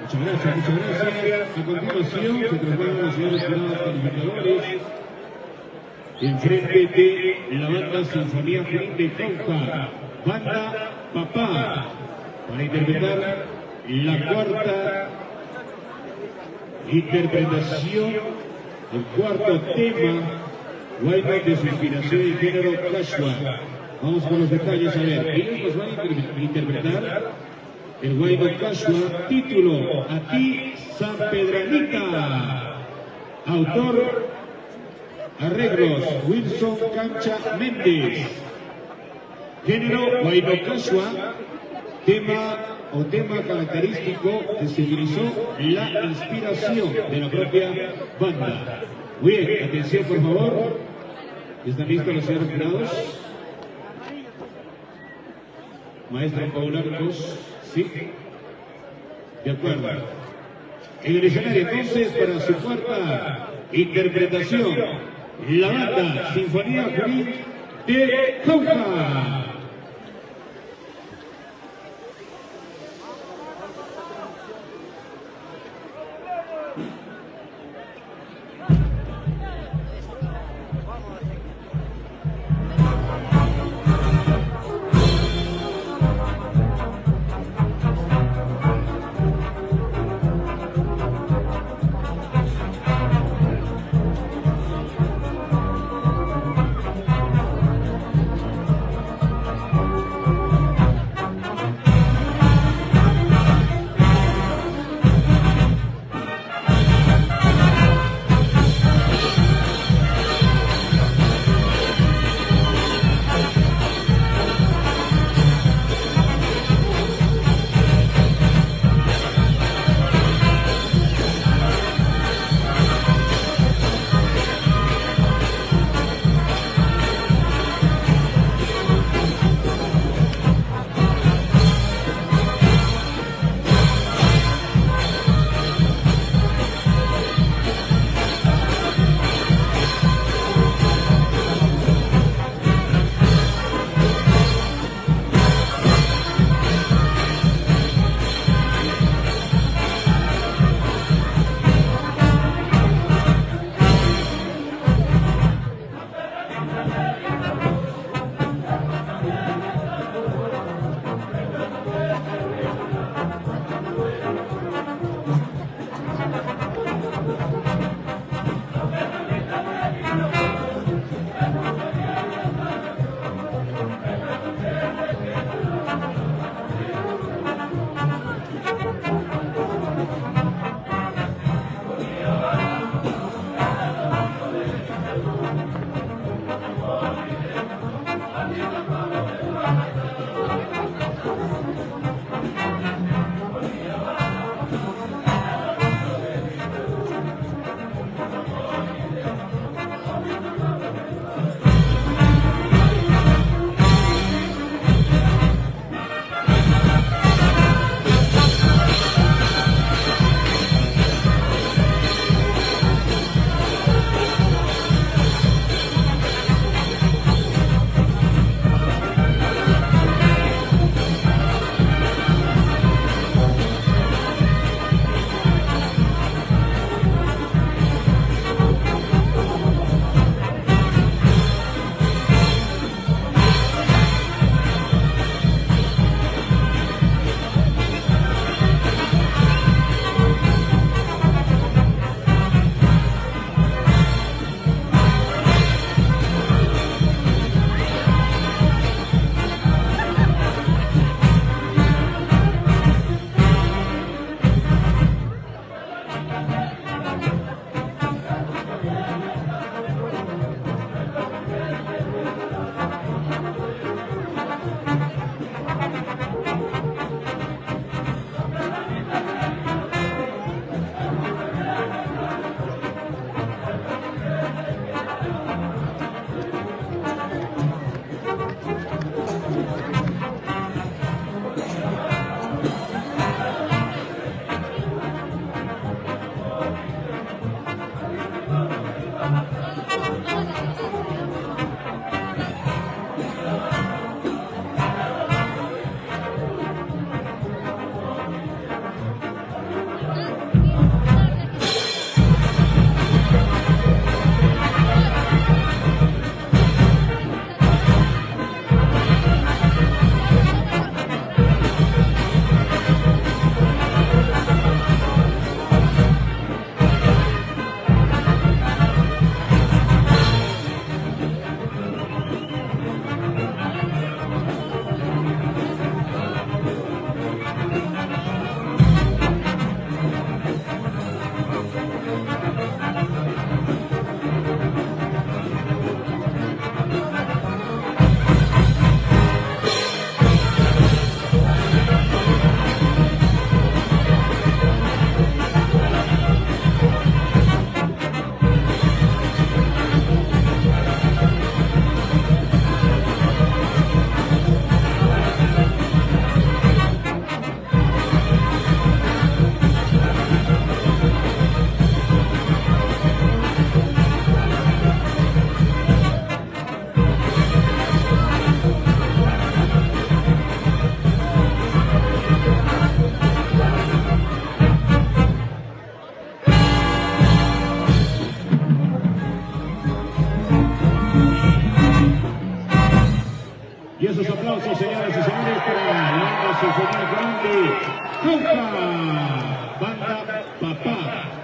Muchas gracias, muchas gracias. A continuación se trasladan los señores jurados calificadores enfrente de la banda Sinfonía Junín de Cauca, banda Papá, para interpretar la cuarta interpretación, el cuarto tema, Guayno de su inspiración y género Cashua. Vamos con los detalles a ver. ¿Quiénes nos van a interpretar? El Guayno Cashua, título, A ti San Pedranita. Autor, arreglos, Wilson Cancha Méndez. Género, Guayno Cashua. Tema característico que se utilizó la inspiración de la propia banda. Bien, atención por favor. ¿Están listos los señores jurados? Maestra Paula Arcos, sí. De acuerdo. En el escenario entonces para su cuarta interpretación, la banda Sinfonía Junín de Cauca. Y esos aplausos, señoras y señores, para la banda sinfonía grande, Jauja, banda Papá.